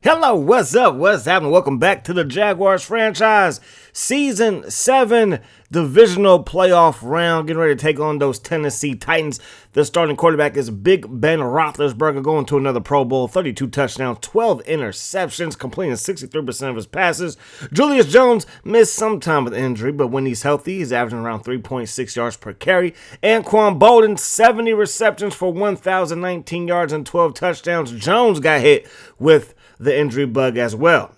Hello, what's up? What's happening? Welcome back to the Jaguars franchise. Season 7 divisional playoff round. Getting ready to take on those Tennessee Titans. The starting quarterback is Big Ben Roethlisberger, going to another Pro Bowl. 32 touchdowns, 12 interceptions, completing 63% of his passes. Julius Jones missed some time with injury, but when he's healthy, he's averaging around 3.6 yards per carry. Anquan Bolden, 70 receptions for 1,019 yards and 12 touchdowns. Jones got hit with the injury bug as well.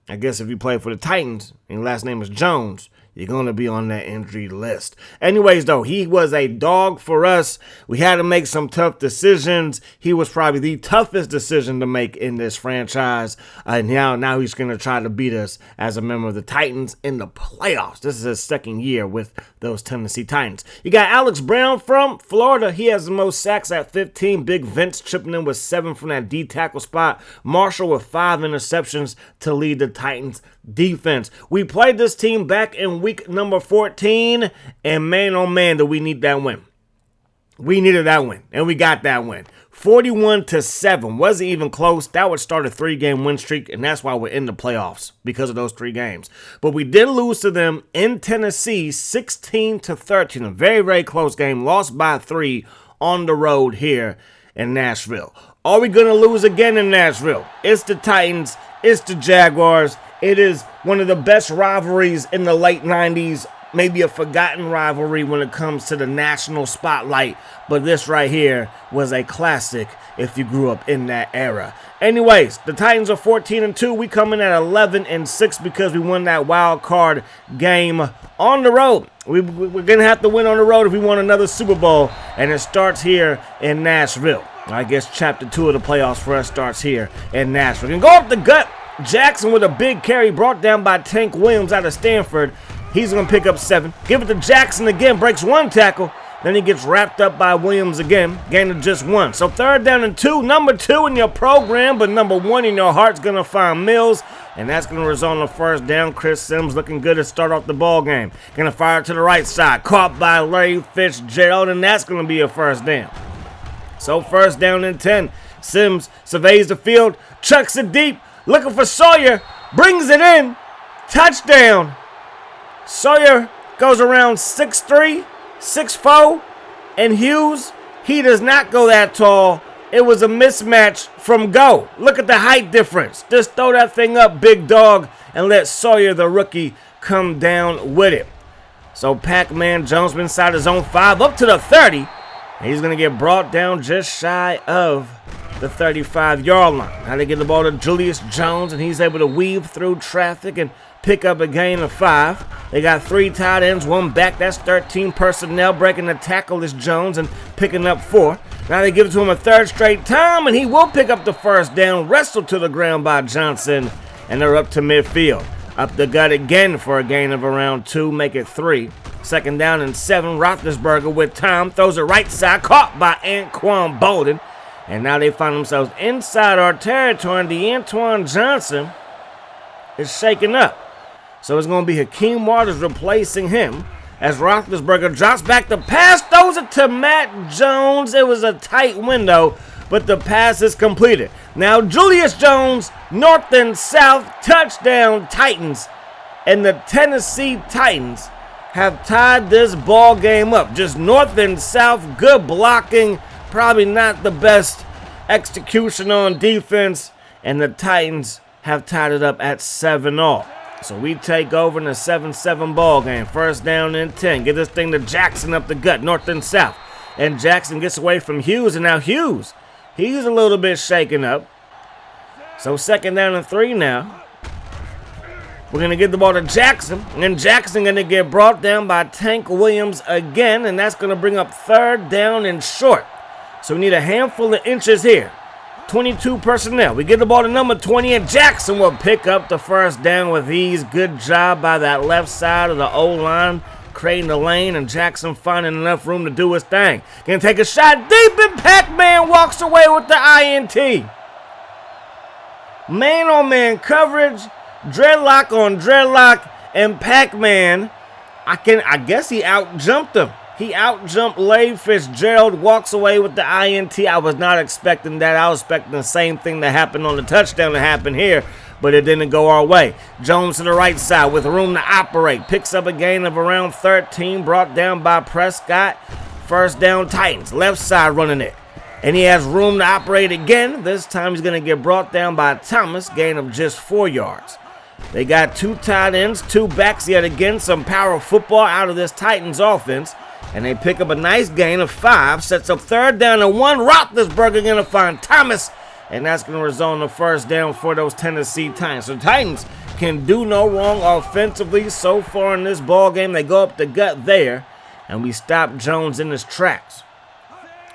I guess if you play for the Titans and your last name is Jones, you're going to be on that injury list. Anyways, though, he was a dog for us. We had to make some tough decisions. He was probably the toughest decision to make in this franchise. Now he's going to try to beat us as a member of the Titans in the playoffs. This is his second year with those Tennessee Titans. You got Alex Brown from Florida. He has the most sacks at 15. Big Vince chipping in with 7 from that D tackle spot. Marshall with 5 interceptions to lead the Titans defense. We played this team back in week number 14, and man, oh man, do we need that win. We needed that win, and we got that win. 41-7. Wasn't even close. That would start a 3-game win streak, and that's why we're in the playoffs, because of those 3 games. But we did lose to them in Tennessee, 16-13. A very, very close game. Lost by 3 on the road here in Nashville. Are we going to lose again in Nashville? It's the Titans. It's the Jaguars. It is one of the best rivalries in the late 90s, maybe a forgotten rivalry when it comes to the national spotlight, but this right here was a classic if you grew up in that era. Anyways, the Titans are 14-2. We come in at 11-6 because we won that wild card game on the road. We're going to have to win on the road if we want another Super Bowl, and it starts here in Nashville. I guess chapter 2 of the playoffs for us starts here in Nashville. And go up the gut. Jackson with a big carry brought down by Tank Williams out of Stanford. He's going to pick up 7. Give it to Jackson again. Breaks 1 tackle. Then he gets wrapped up by Williams again. Gain of just 1. So 3rd down and 2. Number 2 in your program, but number 1 in your heart's going to find Mills. And that's going to result in a 1st down. Chris Sims looking good to start off the ball game. Going to fire to the right side. Caught by Larry Fitzgerald, and that's going to be a 1st down. So 1st down and 10. Sims surveys the field. Chucks it deep. Looking for Sawyer, brings it in, touchdown. Sawyer goes around 6'3", 6'4", and Hughes, he does not go that tall. It was a mismatch from go. Look at the height difference. Just throw that thing up, big dog, and let Sawyer, the rookie, come down with it. So Pac-Man Jones inside his own 5, up to the 30. He's going to get brought down just shy of the 35-yard line. Now they get the ball to Julius Jones, and he's able to weave through traffic and pick up a gain of 5. They got 3 tight ends, 1 back. That's 13 personnel. Breaking the tackle is Jones and picking up 4. Now they give it to him a 3rd straight time, and he will pick up the 1st down. Wrestled to the ground by Johnson, and they're up to midfield. Up the gut again for a gain of around 2, make it 3. 2nd down and 7. Roethlisberger with time, throws it right side, caught by Anquan Bolden. And now they find themselves inside our territory, and DeAntoine Johnson is shaken up. So it's going to be Hakeem Waters replacing him as Roethlisberger drops back the pass, throws it to Matt Jones. It was a tight window, but the pass is completed. Now Julius Jones, north and south, touchdown Titans. And the Tennessee Titans have tied this ball game up. Just north and south, good blocking. Probably not the best execution on defense, and the Titans have tied it up at 7-all. So we take over in a 7-7 ball game. 1st down and 10. Get this thing to Jackson up the gut, north and south. And Jackson gets away from Hughes, and now Hughes, he's a little bit shaken up. So 2nd down and 3 now. We're going to get the ball to Jackson, and Jackson going to get brought down by Tank Williams again, and that's going to bring up 3rd down and short. So we need a handful of inches here. 22 personnel. We get the ball to number 20, and Jackson will pick up the 1st down with ease. Good job by that left side of the O-line, creating the lane, and Jackson finding enough room to do his thing. Gonna take a shot deep, and Pac-Man walks away with the INT. Man-on-man coverage, dreadlock on dreadlock, and Pac-Man, I guess he out-jumped him. He out-jumped Larry Fitzgerald, walks away with the INT. I was not expecting that. I was expecting the same thing that happened on the touchdown to happen here, but it didn't go our way. Jones to the right side with room to operate. Picks up a gain of around 13, brought down by Prescott. First down Titans, left side running it. And he has room to operate again. This time he's going to get brought down by Thomas, gain of just 4 yards. They got 2 tight ends, 2 backs, yet again some power football out of this Titans offense. And they pick up a nice gain of 5, sets up 3rd down and 1. Roethlisberger going to find Thomas, and that's going to result in the first down for those Tennessee Titans. So Titans can do no wrong offensively so far in this ball game. They go up the gut there, and we stop Jones in his tracks.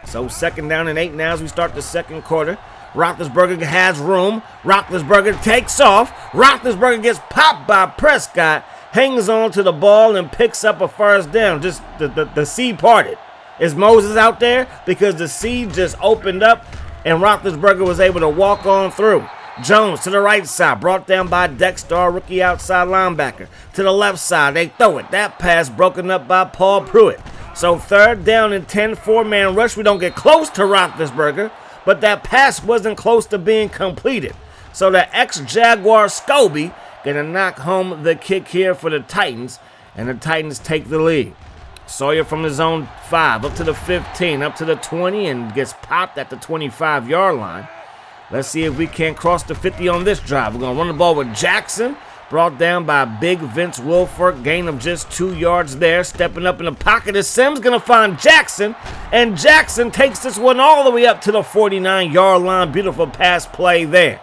So 2nd down and 8 now as we start the second quarter. Roethlisberger has room. Roethlisberger takes off. Roethlisberger gets popped by Prescott, hangs on to the ball, and picks up a first down. Just the sea parted. Is Moses out there? Because the sea just opened up, and Roethlisberger was able to walk on through. Jones to the right side, brought down by Dexter, rookie outside linebacker. To the left side, they throw it. That pass broken up by Paul Pruitt. So 3rd down and 10, 4-man rush. We don't get close to Roethlisberger, but that pass wasn't close to being completed. So the ex-Jaguar Scobie going to knock home the kick here for the Titans, and the Titans take the lead. Sawyer from the zone 5, up to the 15, up to the 20, and gets popped at the 25-yard line. Let's see if we can't cross the 50 on this drive. We're going to run the ball with Jackson, brought down by big Vince Wilfork, gain of just 2 yards there. Stepping up in the pocket is Sims, going to find Jackson, and Jackson takes this one all the way up to the 49-yard line. Beautiful pass play there.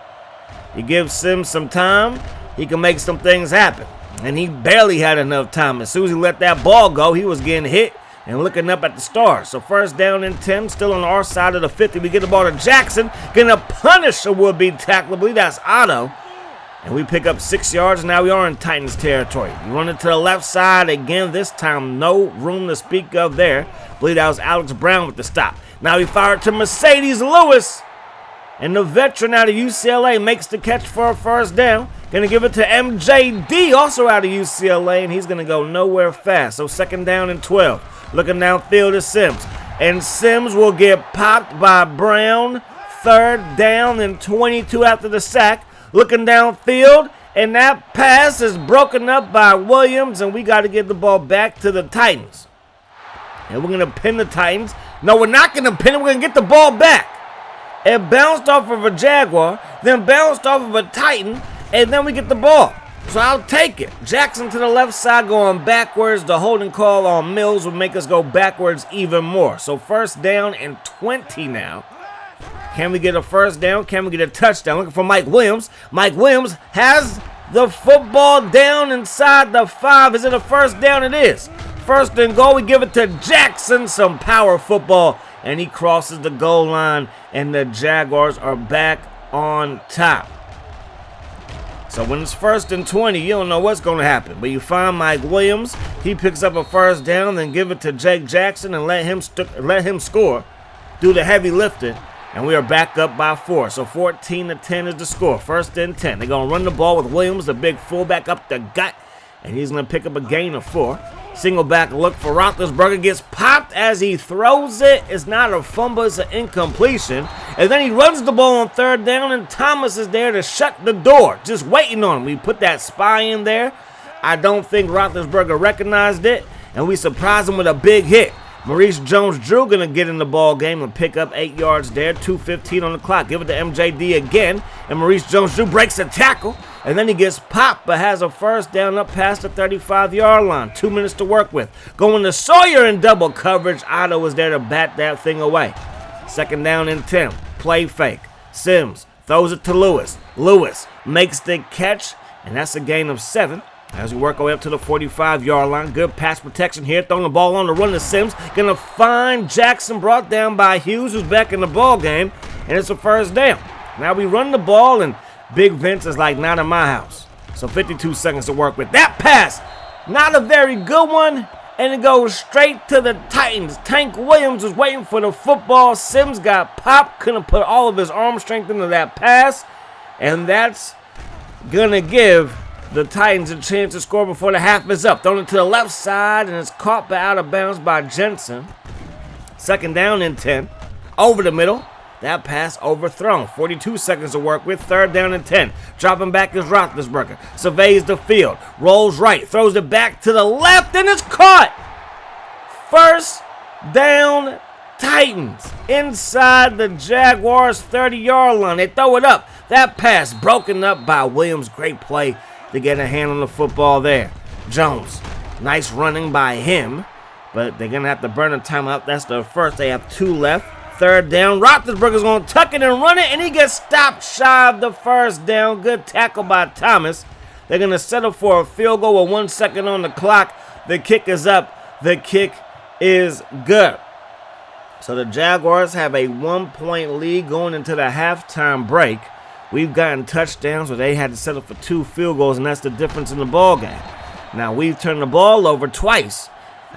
He gives Sims some time. He can make some things happen, and he barely had enough time. As soon as he let that ball go, he was getting hit and looking up at the stars. So 1st down and 10, still on our side of the 50. We get the ball to Jackson, gonna punish a would-be tackler. I believe that's Otto. And we pick up 6 yards. Now we are in Titans territory. We run it to the left side again. This time, no room to speak of there. I believe that was Alex Brown with the stop. Now we fire it to Mercedes Lewis. And the veteran out of UCLA makes the catch for a first down. Going to give it to MJD, also out of UCLA, and he's going to go nowhere fast. So 2nd down and 12. Looking downfield is Sims. And Sims will get popped by Brown. 3rd down and 22 after the sack. Looking downfield, and that pass is broken up by Williams, and we got to get the ball back to the Titans. And we're going to pin the Titans. No, we're not going to pin it. We're going to get the ball back. It bounced off of a Jaguar, then bounced off of a Titan, and then we get the ball. So I'll take it. Jackson to the left side going backwards. The holding call on Mills will make us go backwards even more. So 1st down and 20 now. Can we get a first down? Can we get a touchdown? Looking for Mike Williams. Mike Williams has the football down inside the 5. Is it a first down? It is. 1st and goal. We give it to Jackson. Some power football. And he crosses the goal line. And the Jaguars are back on top. So when it's 1st and 20, you don't know what's going to happen. But you find Mike Williams. He picks up a first down. Then give it to Jake Jackson and let him score. Do the heavy lifting. And we are back up by 4. So 14-10 is the score. 1st and 10. They're going to run the ball with Williams, the big fullback, up the gut. And he's going to pick up a gain of 4. Single back look for Roethlisberger. Gets popped as he throws it. It's not a fumble. It's an incompletion. And then he runs the ball on 3rd down. And Thomas is there to shut the door. Just waiting on him. We put that spy in there. I don't think Roethlisberger recognized it. And we surprised him with a big hit. Maurice Jones-Drew going to get in the ball game and pick up 8 yards there. 2:15 on the clock. Give it to MJD again. And Maurice Jones-Drew breaks a tackle. And then he gets popped but has a first down up past the 35-yard line. 2 minutes to work with. Going to Sawyer in double coverage. Otto was there to bat that thing away. 2nd down and 10. Play fake. Sims throws it to Lewis. Lewis makes the catch. And that's a gain of 7. As we work our way up to the 45-yard line. Good pass protection here. Throwing the ball on the run to Sims. Going to find Jackson, brought down by Hughes, who's back in the ball game. And it's a first down. Now we run the ball, and Big Vince is like, not in my house. So 52 seconds to work with. That pass, not a very good one. And it goes straight to the Titans. Tank Williams was waiting for the football. Sims got popped. Couldn't put all of his arm strength into that pass. And that's going to give the Titans a chance to score before the half is up. Thrown it to the left side, and it's caught by out of bounds by Jensen. 2nd down and 10. Over the middle. That pass overthrown. 42 seconds to work with. 3rd down and 10. Dropping back is Roethlisberger. Surveys the field. Rolls right. Throws it back to the left, and it's caught. 1st down, Titans. Inside the Jaguars' 30-yard line. They throw it up. That pass broken up by Williams. Great play to get a hand on the football there. Jones. Nice running by him. But they're going to have to burn a timeout. That's the first. They have 2 left. 3rd down. Roethlisberger's going to tuck it and run it, and he gets stopped shy of the 1st down. Good tackle by Thomas. They're going to settle for a field goal with 1 second on the clock. The kick is up. The kick is good. So the Jaguars have a 1-point lead going into the halftime break. We've gotten touchdowns where they had to settle for 2 field goals, and that's the difference in the ball game. Now, we've turned the ball over twice.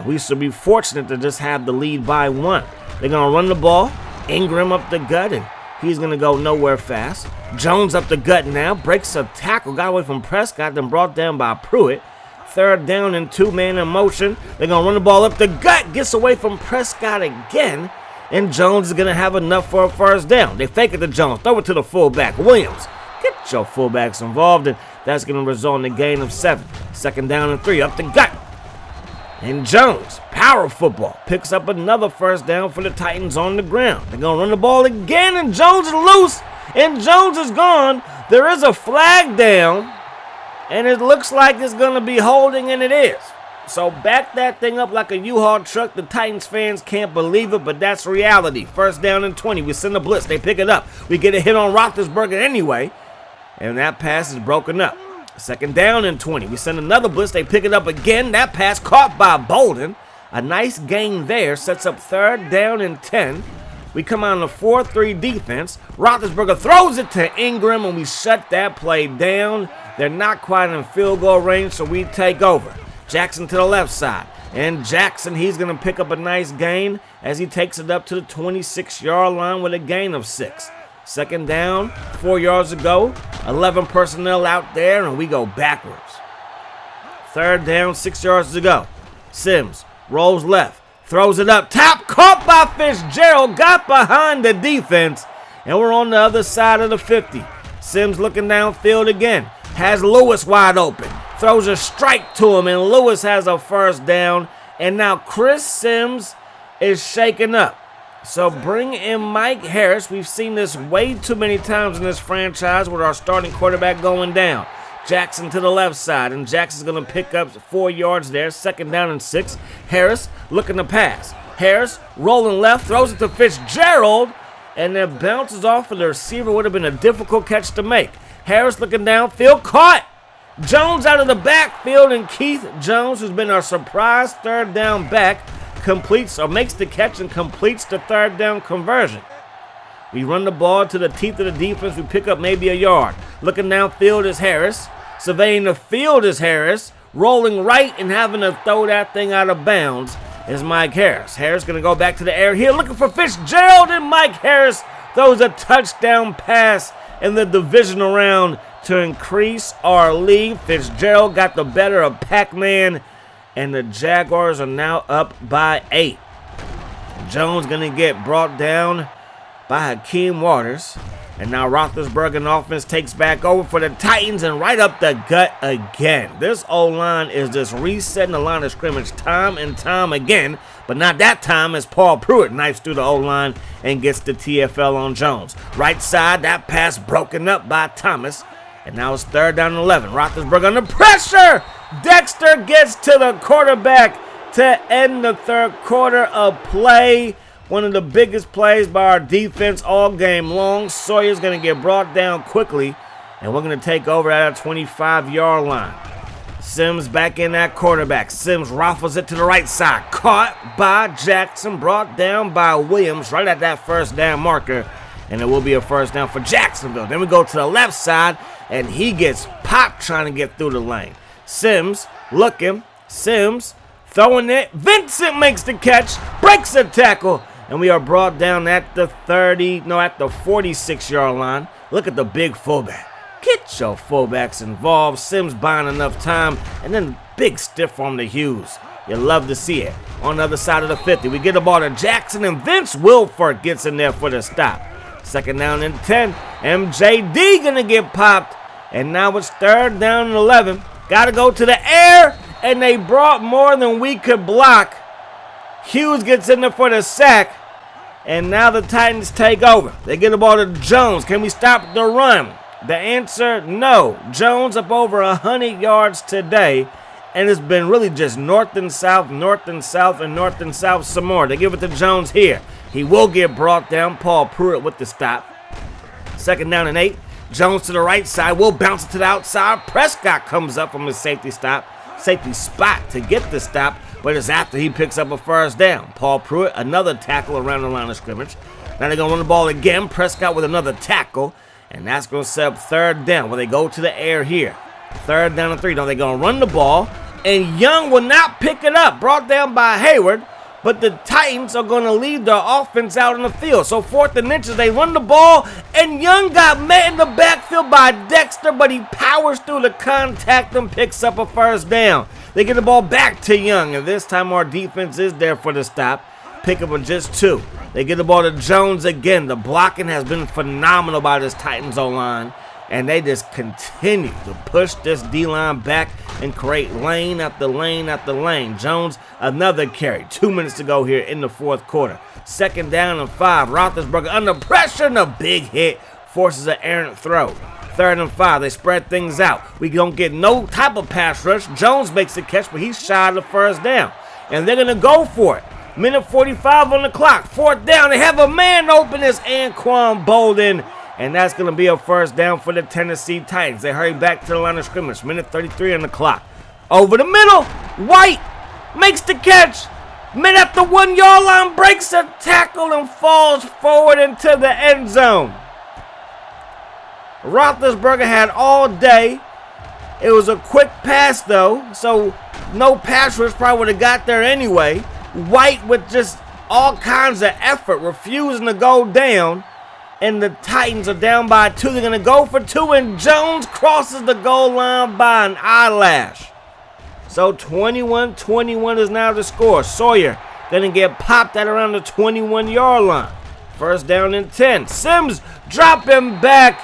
We should be fortunate to just have the lead by 1. They're going to run the ball. Ingram up the gut, and he's going to go nowhere fast. Jones up the gut now. Breaks a tackle. Got away from Prescott, then brought down by Pruitt. 3rd down and 2-man in motion. They're going to run the ball up the gut. Gets away from Prescott again. And Jones is going to have enough for a 1st down. They fake it to Jones. Throw it to the fullback. Williams. Get your fullbacks involved, and that's going to result in a gain of 7. 2nd down and 3. Up the gut. And Jones, power football, picks up another 1st down for the Titans on the ground. They're going to run the ball again, and Jones is loose, and Jones is gone. There is a flag down, and it looks like it's going to be holding, and it is. So back that thing up like a U-Haul truck. The Titans fans can't believe it, but that's reality. 1st down and 20. We send a blitz. They pick it up. We get a hit on Roethlisberger anyway, and that pass is broken up. 2nd down and 20. We send another blitz. They pick it up again. That pass caught by Bolden. A nice gain there. Sets up 3rd down and 10. We come out on a 4-3 defense. Roethlisberger throws it to Ingram, and we shut that play down. They're not quite in field goal range, so we take over. Jackson to the left side. And Jackson, he's going to pick up a nice gain as he takes it up to the 26-yard line with a gain of 6. 2nd down, 4 yards to go. 11 personnel out there, and we go backwards. 3rd down, 6 yards to go. Sims rolls left, throws it up top, caught by Fitzgerald, got behind the defense, and we're on the other side of the 50. Sims looking downfield again, has Lewis wide open, throws a strike to him, and Lewis has a 1st down, and now Chris Sims is shaken up. So bring in Mike Harris. We've seen this way too many times in this franchise with our starting quarterback going down. Jackson to the left side, and Jackson's going to pick up 4 yards there. 2nd down and 6. Harris looking to pass. Harris rolling left, throws it to Fitzgerald, and then bounces off of the receiver. Would have been a difficult catch to make. Harris looking downfield, caught. Jones out of the backfield, and Keith Jones, who's been our surprise 3rd down back, completes or makes the catch and completes the 3rd down conversion. We run the ball to the teeth of the defense. We pick up maybe a yard. Looking downfield is Harris. Surveying the field is Harris. Rolling right and having to throw that thing out of bounds is Mike Harris. Harris going to go back to the air here looking for Fitzgerald, and Mike Harris throws a touchdown pass in the divisional round to increase our lead. Fitzgerald got the better of Pac-Man, and the Jaguars are now up by 8. Jones going to get brought down by Hakeem Waters. And now Roethlisberger offense takes back over for the Titans and right up the gut again. This O-line is just resetting the line of scrimmage time and time again. But not that time as Paul Pruitt knifes through the O-line and gets the TFL on Jones. Right side, that pass broken up by Thomas. And now it's 3rd down and 11. Roethlisberger under pressure. Dexter gets to the quarterback to end the 3rd quarter of play. One of the biggest plays by our defense all game long. Sawyer's going to get brought down quickly, and we're going to take over at a 25-yard line. Sims back in that quarterback. Sims rifles it to the right side. Caught by Jackson, brought down by Williams right at that 1st down marker, and it will be a 1st down for Jacksonville. Then we go to the left side, and he gets popped trying to get through the lane. Sims looking. Sims throwing it. Vincent makes the catch, breaks a tackle, and we are brought down at the 46-yard line. Look at the big fullback. Get your fullbacks involved. Sims buying enough time, and then big stiff on the Hughes. You love to see it. On the other side of the 50, we get the ball to Jackson, and Vince Wilfork gets in there for the stop. Second down and 10. MJD gonna get popped, and now it's third down and 11. Got to go to the air, and they brought more than we could block. Hughes gets in there for the sack, and now the Titans take over. They get the ball to Jones. Can we stop the run? The answer, no. Jones up over 100 yards today, and it's been really just north and south, north and south, and north and south some more. They give it to Jones here. He will get brought down. Paul Pruitt with the stop. Second down and 8. Jones to the right side. Will bounce it to the outside. Prescott comes up from his safety spot to get the stop, but it's after he picks up a first down. Paul Pruitt, another tackle around the line of scrimmage. Now they're going to run the ball again. Prescott with another tackle, and that's going to set up third down where they go to the air here. Third down and 3. Now they're going to run the ball, and Young will not pick it up. Brought down by Hayward, but the Titans are going to leave their offense out in the field. So 4th and inches, they run the ball, and Young got met in the backfield by Dexter, but he powers through the contact and picks up a first down. They get the ball back to Young, and this time our defense is there for the stop. Pick up with just 2. They get the ball to Jones again. The blocking has been phenomenal by this Titans O-line, and they just continue to push this D-line back and create lane after lane after lane. Jones, another carry. 2 minutes to go here in the fourth quarter. Second down and 5. Roethlisberger under pressure, and a big hit forces an errant throw. Third and 5. They spread things out. We don't get no type of pass rush. Jones makes the catch, but he's shy of the first down. And they're going to go for it. Minute 45 on the clock. Fourth down. They have a man open as Anquan Bolden. And that's going to be a first down for the Tennessee Titans. They hurry back to the line of scrimmage. Minute 33 on the clock. Over the middle. White makes the catch. Men at the 1 yard line, breaks a tackle and falls forward into the end zone. Roethlisberger had all day. It was a quick pass though, so no pass rush probably would have got there anyway. White with just all kinds of effort, refusing to go down. And the Titans are down by 2. They're going to go for 2, and Jones crosses the goal line by an eyelash. So 21-21 is now the score. Sawyer going to get popped at around the 21-yard line. First down and 10. Sims dropping back,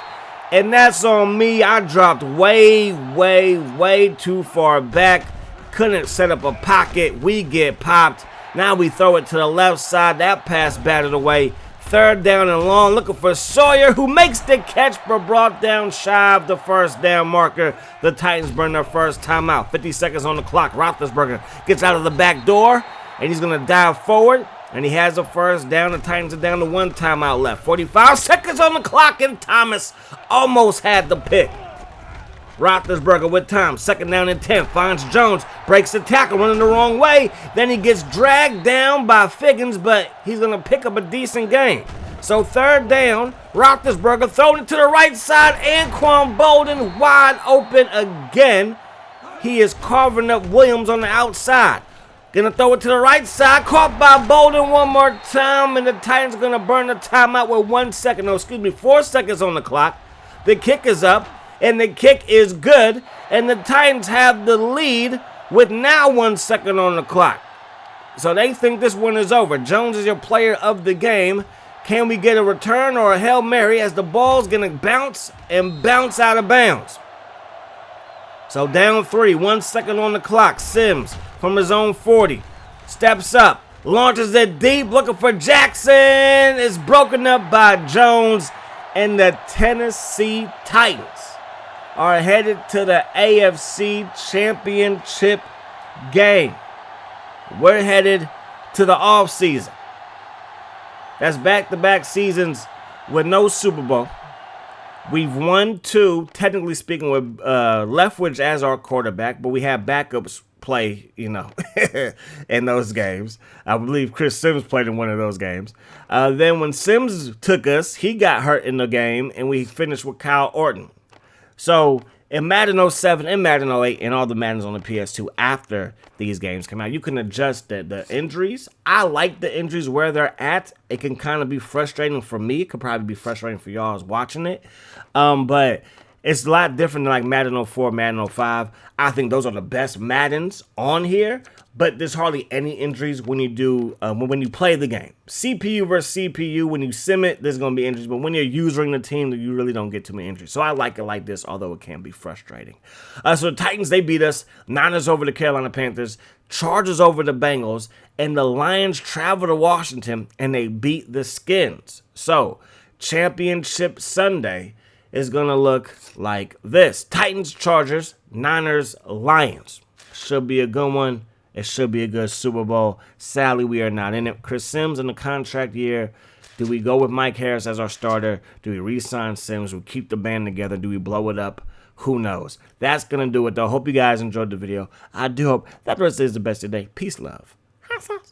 and that's on me. I dropped way too far back. Couldn't set up a pocket. We get popped. Now we throw it to the left side. That pass batted away. Third down and long, looking for Sawyer, who makes the catch but brought down shy of the first down marker. The Titans burn their first timeout. 50 seconds on the clock. Roethlisberger gets out of the back door, and he's going to dive forward, and he has a first down. The Titans are down to 1 timeout left. 45 seconds on the clock, and Thomas almost had the pick. Roethlisberger with time. Second down and 10. Finds Jones. Breaks the tackle. Running the wrong way. Then he gets dragged down by Figgins, but he's going to pick up a decent gain. So third down. Roethlisberger throwing it to the right side. Anquan Bolden wide open again. He is carving up Williams on the outside. Going to throw it to the right side. Caught by Bolden one more time. And the Titans are going to burn the timeout with 4 seconds on the clock. The kick is up. And the kick is good, and the Titans have the lead with now 1 second on the clock. So they think this one is over. Jones is your player of the game. Can we get a return or a Hail Mary as the ball's going to bounce out of bounds? So down 3, 1 second on the clock. Sims from his own 40 steps up, launches it deep, looking for Jackson. It's broken up by Jones, and the Tennessee Titans are headed to the AFC Championship game. We're headed to the offseason. That's back-to-back seasons with no Super Bowl. We've won 2, technically speaking, with Leftwich as our quarterback, but we have backups play, in those games. I believe Chris Sims played in one of those games. Then when Sims took us, he got hurt in the game, and we finished with Kyle Orton. So in Madden 07 and Madden 08 and all the Maddens on the PS2 after these games come out, you can adjust the injuries. I like the injuries where they're at. It can kind of be frustrating for me. It could probably be frustrating for y'all as watching it. But It's a lot different than like Madden 04, Madden 05. I think those are the best Maddens on here, but there's hardly any injuries when you do when you play the game. CPU versus CPU, when you sim it, there's going to be injuries, but when you're using the team, you really don't get too many injuries. So I like it like this, although it can be frustrating. So the Titans, they beat us. Niners over the Carolina Panthers. Chargers over the Bengals. And the Lions travel to Washington, and they beat the Skins. So Championship Sunday is going to look like this. Titans, Chargers, Niners, Lions. Should be a good one. It should be a good Super Bowl. Sadly, we are not in it. Chris Sims in the contract year. Do we go with Mike Harris as our starter? Do we re-sign Sims? Do we keep the band together? Do we blow it up? Who knows? That's going to do it, though. Hope you guys enjoyed the video. I do hope that the rest is the best today. Peace, love. High sauce.